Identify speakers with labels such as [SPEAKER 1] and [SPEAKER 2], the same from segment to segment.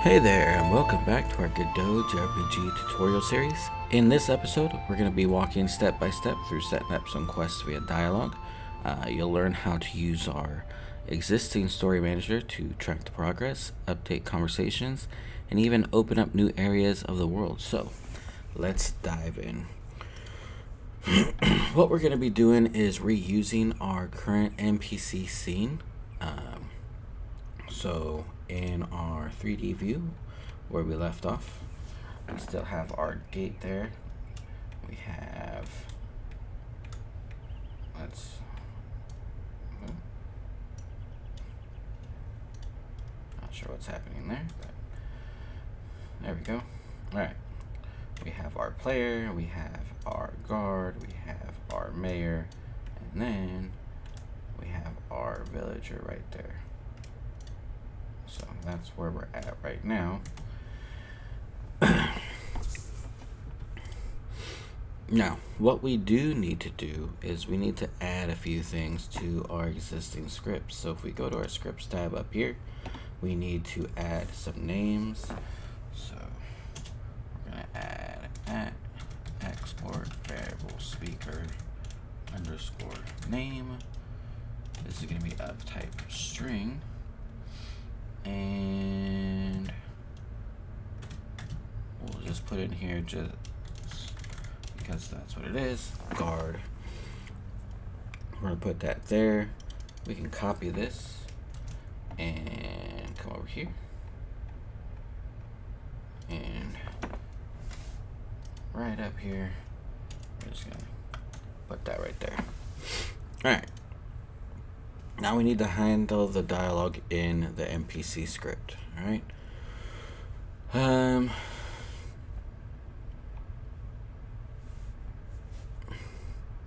[SPEAKER 1] Hey there, and welcome back to our Godot JRPG tutorial series. In this episode, we're going to be walking step by step through setting up some quests via dialogue. You'll learn how to use our existing story manager to track the progress, update conversations, and even open up new areas of the world. So, let's dive in. What we're going to be doing is reusing our current NPC scene. So in our 3D view where we left off, we still have our gate there. We have, not sure what's happening there, but there we go. All right, we have our player, we have our guard, we have our mayor, and then we have our villager right there. So that's where we're at right now. Now, what we do need to do is we need to add a few things to our existing scripts. So if we go to our scripts tab up here, we need to add some names. So we're going to add export variable speaker underscore name. This is going to be of type string. And we'll just put in here just because that's what it is, guard. We're gonna put that there. We can copy this and come over here and right up here, we're just gonna put that right there. All right. Now we need to handle the dialogue in the NPC script, all right?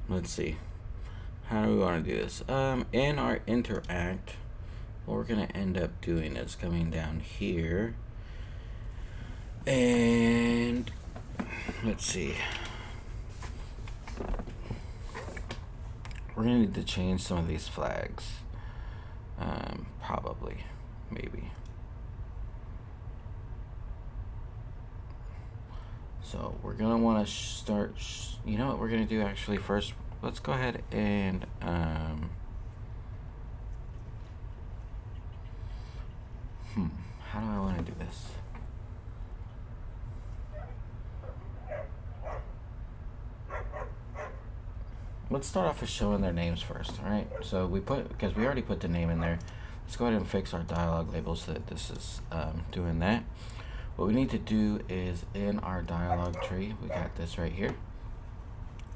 [SPEAKER 1] Let's see. How do we want to do this? In our interact, what we're going to end up doing is coming down here. And let's see. We're going to need to change some of these flags. Probably, maybe. So we're going to want to start, you know what we're going to do actually first? Let's go ahead and, how do I want to do this? Let's start off with showing their names first, all right? So because we already put the name in there, let's go ahead and fix our dialogue labels so that this is doing that. What we need to do is in our dialogue tree, we got this right here,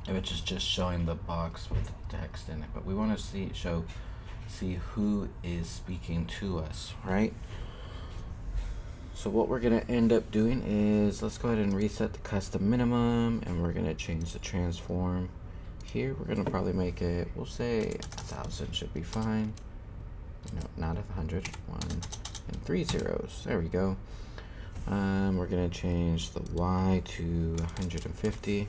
[SPEAKER 1] which is just showing the box with the text in it. But we want to see who is speaking to us, right? So what we're going to end up doing is, let's go ahead and reset the custom minimum, and we're going to change the transform. Here we're going to probably make it, we'll say 1,000 should be fine. No, not 100. 1 and 3 zeros. There we go. We're going to change the Y to 150.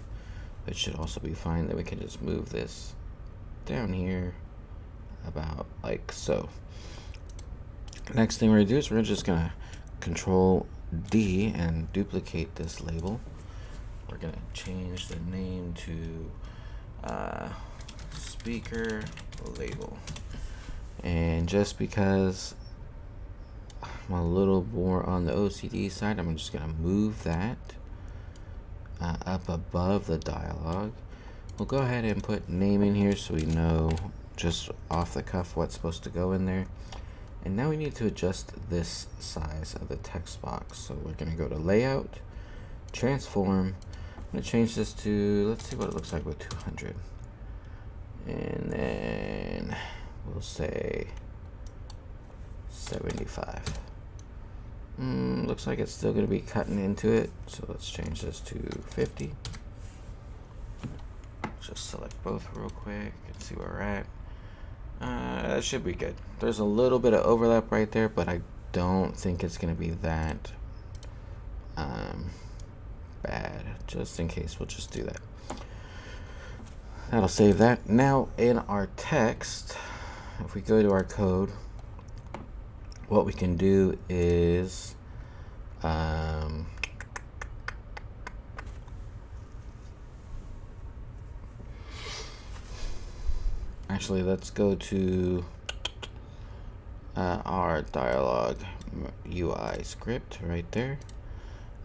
[SPEAKER 1] It should also be fine. Then we can just move this down here about like so. Next thing we're going to do is we're just going to Control D and duplicate this label. We're going to change the name to speaker label. And just because I'm a little more on the OCD side, I'm just going to move that up above the dialogue. We'll go ahead and put name in here so we know just off the cuff what's supposed to go in there. And now we need to adjust this size of the text box. So we're going to go to layout, transform. I'm going to change this to, let's see what it looks like with 200. And then we'll say 75. Looks like it's still going to be cutting into it. So let's change this to 50. Just select both real quick and see where we're at. That should be good. There's a little bit of overlap right there, but I don't think it's going to be that bad. Just in case, we'll just do that. That'll save that. Now in our text, if we go to our code, what we can do is Actually, let's go to our dialogue UI script right there,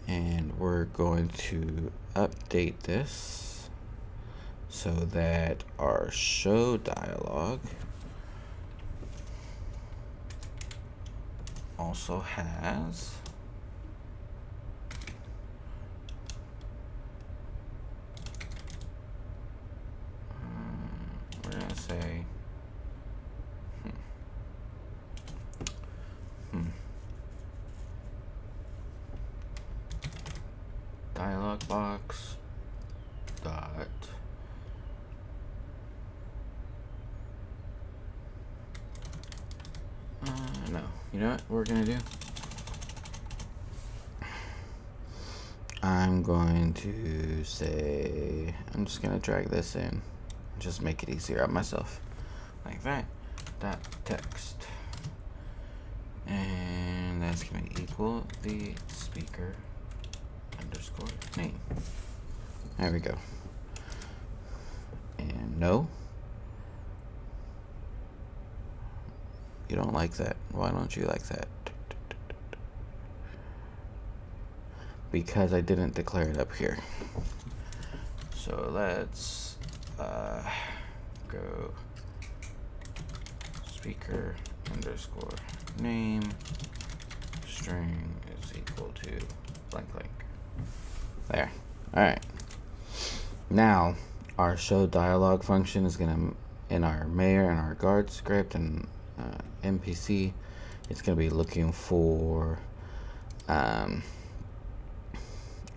[SPEAKER 1] and we're going to update this so that our show dialogue also has we're gonna say dialog box dot no, you know what we're gonna do? I'm going to say, I'm just gonna drag this in, just make it easier on myself, like that. Dot text, and that's gonna equal the speaker underscore name. There we go. And no, you don't like that. Why don't you like that? Because I didn't declare it up here. So let's go speaker underscore name string is equal to blank blank. There. All right. Now our show dialog function is gonna, in our mayor and our guard script and NPC, it's gonna be looking for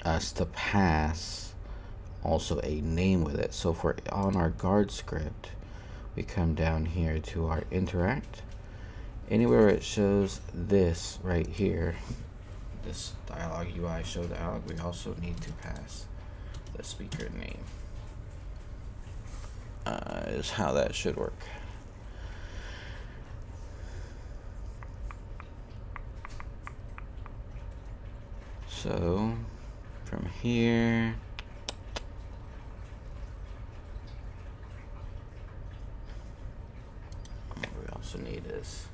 [SPEAKER 1] us to pass also a name with it. So for on our guard script, we come down here to our interact. Anywhere it shows this right here, this dialog UI show dialog, we also need to pass the speaker name. Is how that should work. So from here, we also need this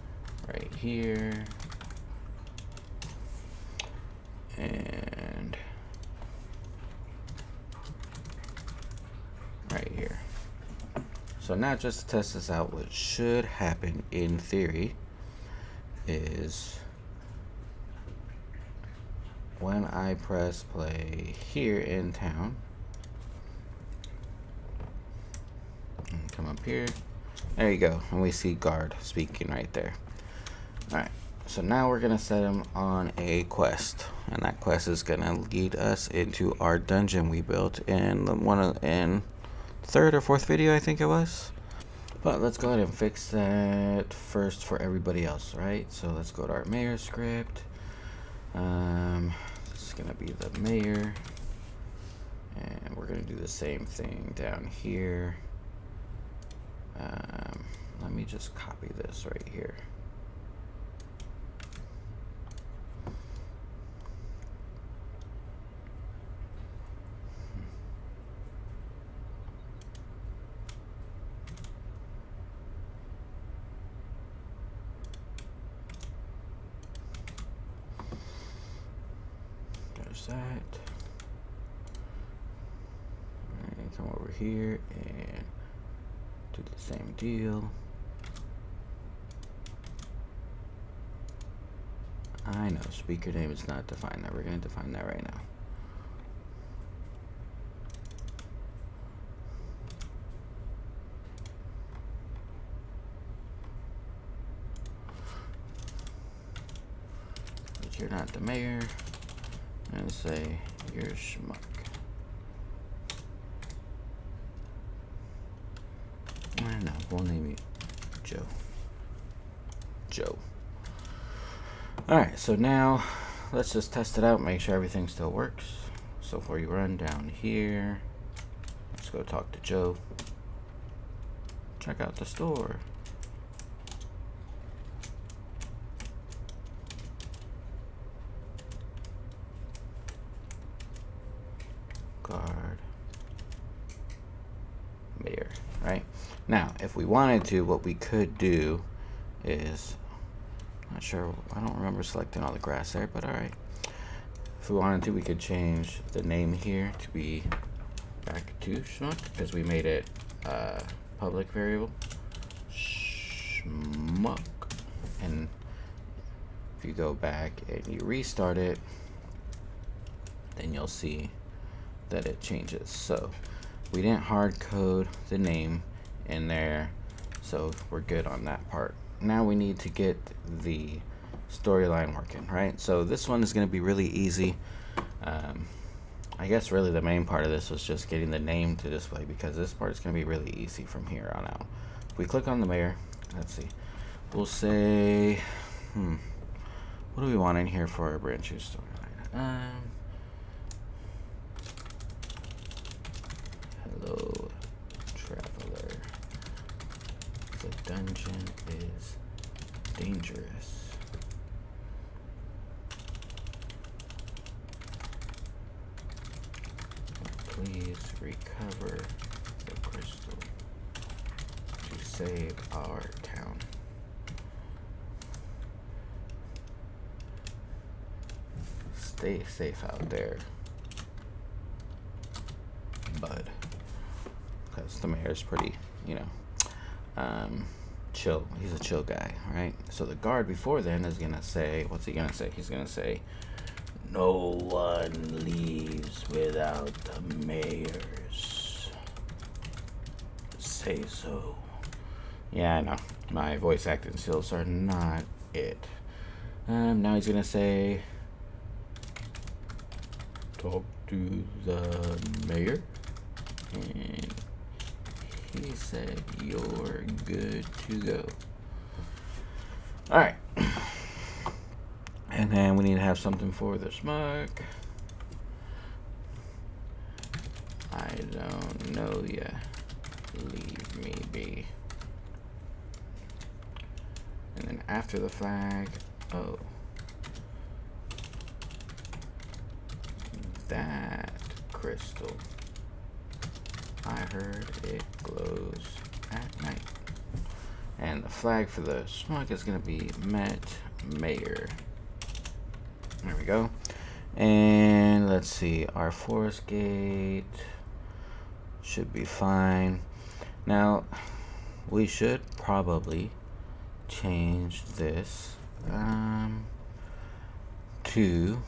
[SPEAKER 1] right here, and right here. So now, just to test this out, what should happen in theory is when I press play here in town and come up here, there you go, and we see guard speaking right there. All right, so now we're gonna set him on a quest, and that quest is gonna lead us into our dungeon we built in in third or fourth video, I think it was. But let's go ahead and fix that first for everybody else, right? So let's go to our mayor script. This is gonna be the mayor, and we're gonna do the same thing down here. Let me just copy this right here. There's that. Alright, come over here and do the same deal. I know, speaker name is not defined. Now we're going to define that right now. But you're not the mayor. And say you're schmuck. I know, we'll name you Joe. Joe. Alright, so now let's just test it out, make sure everything still works. So before you run down here, let's go talk to Joe. Check out the store. there, right? Now, if we wanted to, what we could do is, not sure, I don't remember selecting all the grass there, but all right. If we wanted to, we could change the name here to be back to schmuck, because we made it public variable, schmuck. And if you go back and you restart it, then you'll see that it changes. So we didn't hard code the name in there, so we're good on that part. Now we need to get the storyline working, right? So this one is going to be really easy. I guess really the main part of this was just getting the name to display, because this part is going to be really easy from here on out. If we click on the mayor, let's see, we'll say, what do we want in here for our brand new storyline? Hello, traveler. The dungeon is dangerous. Please recover the crystal to save our town. Stay safe out there, bud. Because the mayor's pretty, chill. He's a chill guy, right? So the guard before then is gonna say, what's he gonna say? He's gonna say, no one leaves without the mayor's say so. Yeah, I know. My voice acting skills are not it. Now he's gonna say, talk to the mayor. And he said, you're good to go. Alright. And then we need to have something for the smoke. I don't know ya. Leave me be. And then after the flag, oh. That crystal. I heard it glows at night. And the flag for the smoke is going to be Met Mayor. There we go. And let's see, our forest gate should be fine. Now, we should probably change this to,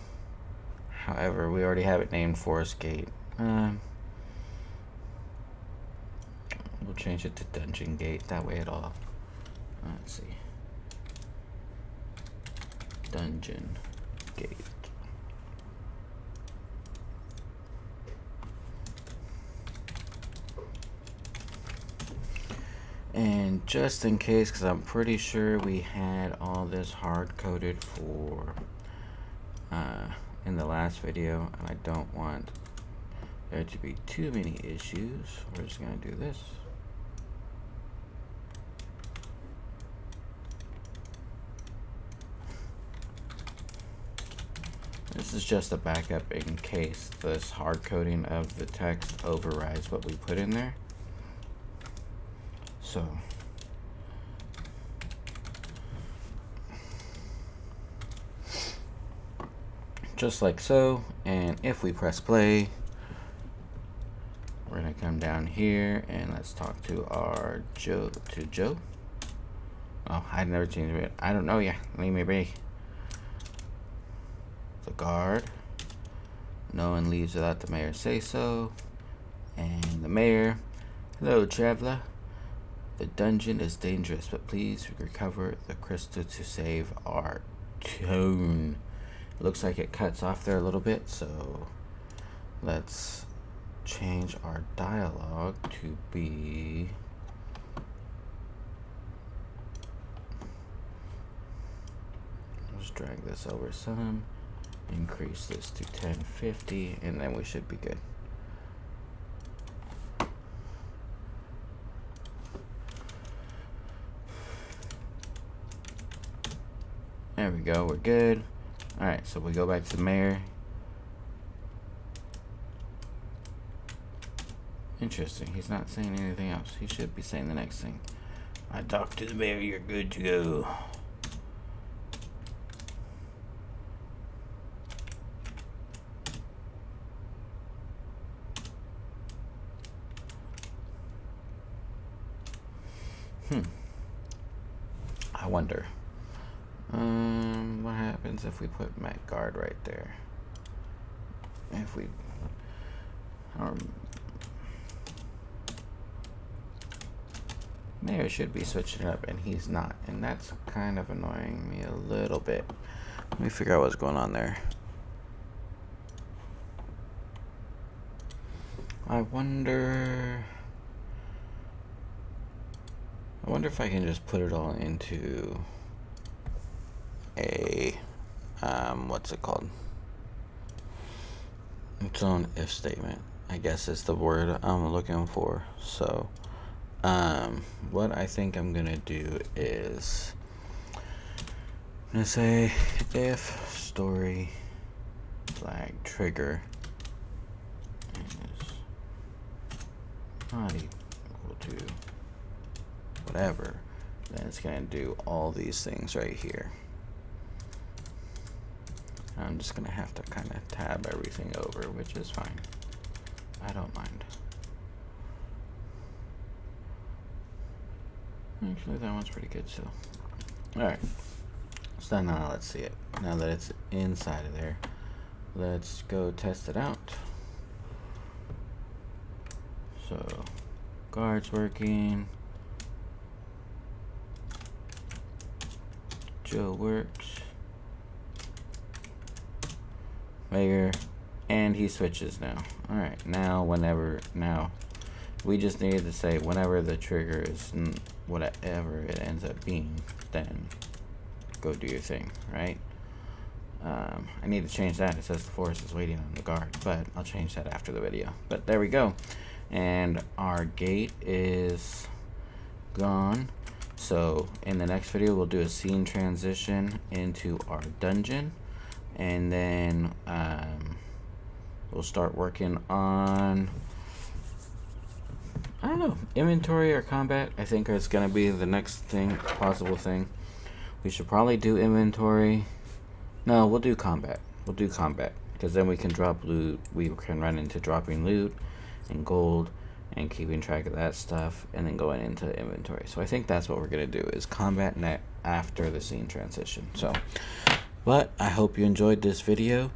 [SPEAKER 1] however, we already have it named forest gate. We'll change it to dungeon gate, that way it'll, let's see, dungeon gate. And just in case, because I'm pretty sure we had all this hard coded for in the last video, and I don't want there to be too many issues, we're just going to do this. This is just a backup in case this hard coding of the text overrides what we put in there. So just like so, and if we press play, we're gonna come down here and let's talk to our Joe. Oh, I'd never changed it. I don't know. Yeah, leave me be. The guard. No one leaves without the mayor say so. And the mayor. Hello, traveler. The dungeon is dangerous, but please recover the crystal to save our town. It looks like it cuts off there a little bit, so let's change our dialogue to be let's drag this over some, increase this to 1050, and then we should be good. There we go, we're good. Alright, so we go back to the mayor. Interesting. He's not saying anything else. He should be saying the next thing. I talked to the mayor. You're good to go. I wonder. What happens if we put Met Guard right there? If we, Mayor should be switching it up, and he's not, and that's kind of annoying me a little bit. Let me figure out what's going on there. I wonder if I can just put it all into a what's it called? Its own if statement, I guess is the word I'm looking for. So what I think I'm gonna do is I'm gonna say if story flag trigger is not equal to whatever, then it's gonna do all these things right here. I'm just gonna have to kind of tab everything over, which is fine. I don't mind. Actually, that one's pretty good still. Alright. So now let's see it. Now that it's inside of there, let's go test it out. So, guard's working. Joe works. Mayor, and he switches now. Alright, now we just needed to say whenever the trigger is whatever it ends up being, then go do your thing, right? I need to change that. It says the forest is waiting on the guard, but I'll change that after the video. But there we go. And our gate is gone. So in the next video, we'll do a scene transition into our dungeon. And then we'll start working on, I don't know, inventory or combat. I think it's going to be the next possible thing. We should probably do inventory. No, we'll do combat. We'll do combat, because then we can drop loot. We can run into dropping loot and gold and keeping track of that stuff, and then going into inventory. So I think that's what we're going to do, is combat net after the scene transition. So, but I hope you enjoyed this video.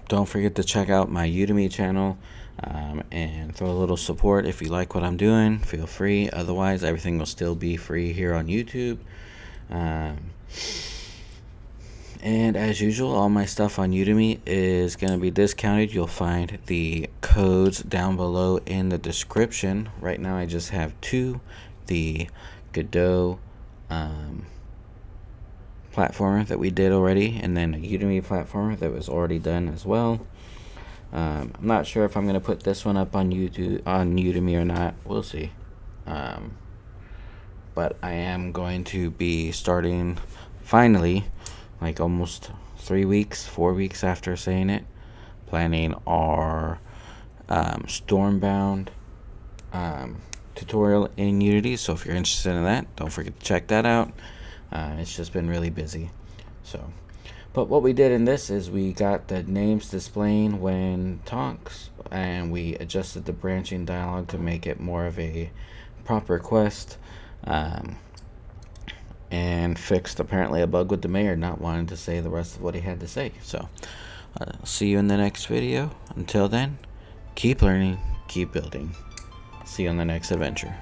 [SPEAKER 1] Don't forget to check out my Udemy channel and throw a little support. If you like what I'm doing, feel free. Otherwise, everything will still be free here on YouTube. And as usual, all my stuff on Udemy is going to be discounted. You'll find the codes down below in the description. Right now, I just have two. The Godot platformer that we did already, and then a Udemy platformer that was already done as well. I'm not sure if I'm going to put this one up on Udemy or not. We'll see. But I am going to be starting, finally, like almost 4 weeks after saying it, planning our Stormbound tutorial in Unity. So if you're interested in that, don't forget to check that out. It's just been really busy. So, but what we did in this is we got the names displaying when talks, and we adjusted the branching dialogue to make it more of a proper quest, and fixed apparently a bug with the mayor not wanting to say the rest of what he had to say. So, see you in the next video. Until then, keep learning, keep building. See you on the next adventure.